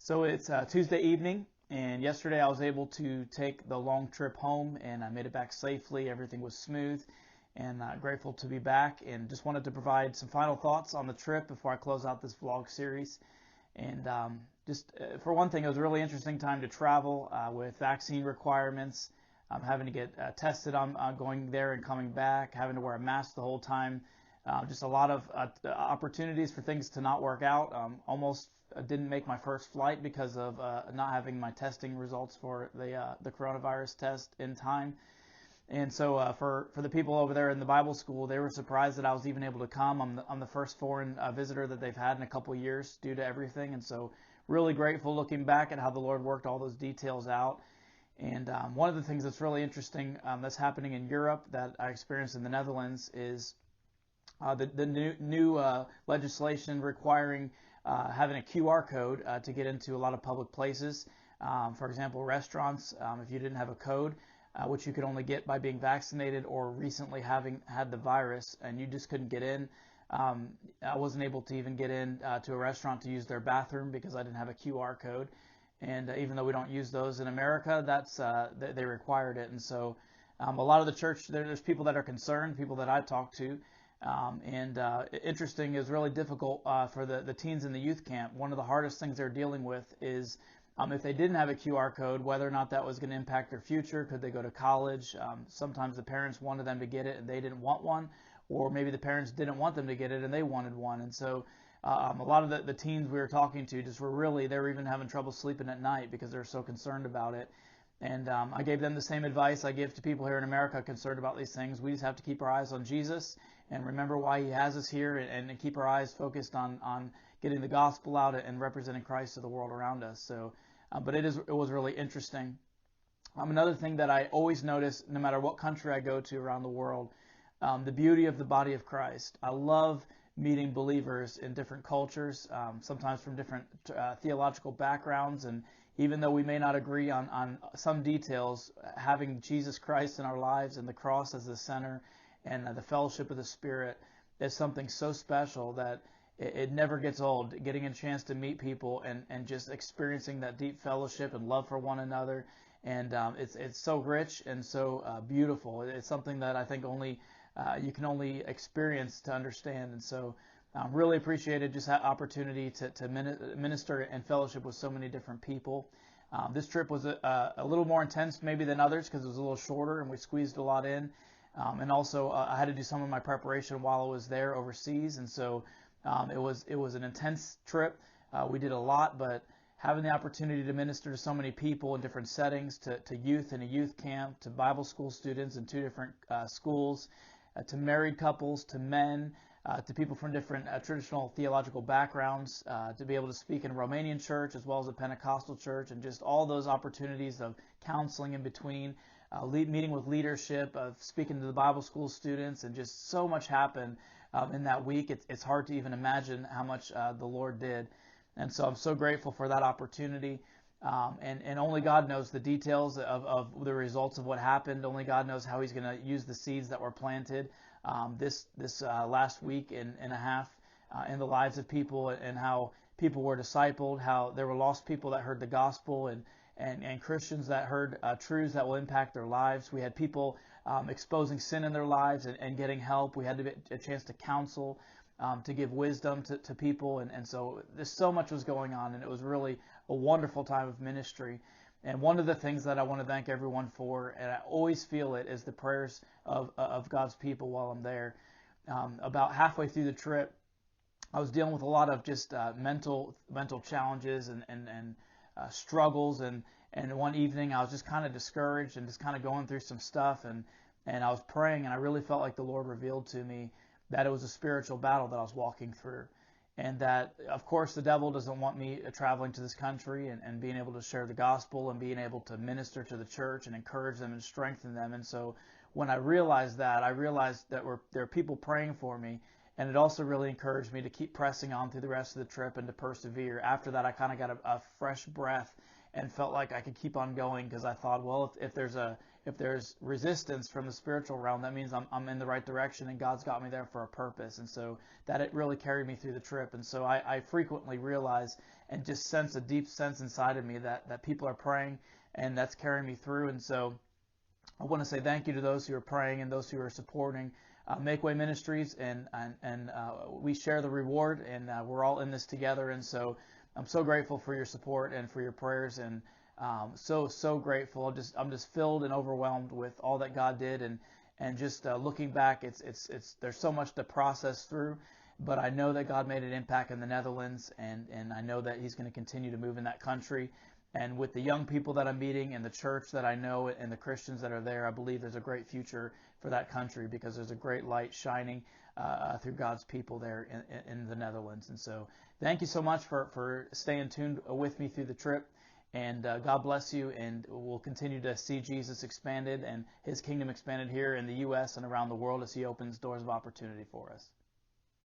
So it's Tuesday evening, and yesterday I was able to take the long trip home, and I made it back safely. Everything was smooth, and grateful to be back. And just wanted to provide some final thoughts on the trip before I close out this vlog series. And for one thing, it was a really interesting time to travel with vaccine requirements, having to get tested on going there and coming back, having to wear a mask the whole time. Just a lot of opportunities for things to not work out. Almost didn't make my first flight because of not having my testing results for the coronavirus test in time. And so for the people over there in the Bible school, they were surprised that I was even able to come. I'm the first foreign visitor that they've had in a couple of years due to everything. And so really grateful looking back at how the Lord worked all those details out. And one of the things that's really interesting that's happening in Europe that I experienced in the Netherlands is the new legislation requiring having a QR code to get into a lot of public places. For example, restaurants, if you didn't have a code, which you could only get by being vaccinated or recently having had the virus, and you just couldn't get in. I wasn't able to even get in to a restaurant to use their bathroom because I didn't have a QR code. And even though we don't use those in America, they required it. And so a lot of the church, there's people that are concerned, people that I talk to. Interesting is really difficult for the teens in the youth camp. One of the hardest things they're dealing with is if they didn't have a QR code, whether or not that was going to impact their future. Could they go to college? Sometimes the parents wanted them to get it and they didn't want one, or maybe the parents didn't want them to get it and they wanted one. And so a lot of the teens we were talking to they were even having trouble sleeping at night because they're so concerned about it. And I gave them the same advice I give to people here in America concerned about these things. We just have to keep our eyes on Jesus and remember why he has us here, and keep our eyes focused on getting the gospel out and representing Christ to the world around us. So, but it was really interesting. Another thing that I always notice, no matter what country I go to around the world, the beauty of the body of Christ. I love meeting believers in different cultures, sometimes from different theological backgrounds, and even though we may not agree on some details, having Jesus Christ in our lives and the cross as the center and the fellowship of the Spirit is something so special that it never gets old. Getting a chance to meet people and just experiencing that deep fellowship and love for one another, and it's so rich and so beautiful. It's something that I think you can only experience to understand. And so really appreciated just that opportunity to minister and fellowship with so many different people. This trip was a little more intense maybe than others because it was a little shorter and we squeezed a lot in. And also I had to do some of my preparation while I was there overseas. And so it was an intense trip. We did a lot, but having the opportunity to minister to so many people in different settings, to youth in a youth camp, to Bible school students in 2 different schools, to married couples, to men, to people from different traditional theological backgrounds, to be able to speak in a Romanian church as well as a Pentecostal church, and just all those opportunities of counseling in between, meeting with leadership, of speaking to the Bible school students, and just so much happened in that week. It's hard to even imagine how much the Lord did. And so I'm so grateful for that opportunity. And only God knows the details of the results of what happened. Only God knows how he's going to use the seeds that were planted this last week and a half in the lives of people, and how people were discipled, how there were lost people that heard the gospel, and Christians that heard truths that will impact their lives. We had people exposing sin in their lives and getting help. We had a chance to counsel, to give wisdom to people. And so there's so much was going on, and it was really a wonderful time of ministry. And one of the things that I want to thank everyone for, and I always feel it, is the prayers of God's people while I'm there. About halfway through the trip, I was dealing with a lot of just mental challenges and struggles. And one evening I was just kind of discouraged and just kind of going through some stuff. And I was praying, and I really felt like the Lord revealed to me that it was a spiritual battle that I was walking through. And that, of course, the devil doesn't want me traveling to this country and being able to share the gospel and being able to minister to the church and encourage them and strengthen them. And so when I realized that there are people praying for me. And it also really encouraged me to keep pressing on through the rest of the trip and to persevere. After that, I kind of got a fresh breath and felt like I could keep on going, because I thought, well, if there's a if there's resistance from the spiritual realm, that means I'm in the right direction and God's got me there for a purpose. And so that it really carried me through the trip. And so I frequently realize and just sense a deep sense inside of me that people are praying, and that's carrying me through. And so I want to say thank you to those who are praying and those who are supporting Make Way Ministries, and we share the reward, and we're all in this together. And so I'm so grateful for your support and for your prayers, and so grateful. I'm just filled and overwhelmed with all that God did, and just looking back, it's there's so much to process through. But I know that God made an impact in the Netherlands, and I know that He's going to continue to move in that country. And with the young people that I'm meeting and the church that I know and the Christians that are there, I believe there's a great future for that country, because there's a great light shining through God's people there in the Netherlands. And so thank you so much for staying tuned with me through the trip. And God bless you, and we'll continue to see Jesus expanded and His kingdom expanded here in the U.S. and around the world as He opens doors of opportunity for us.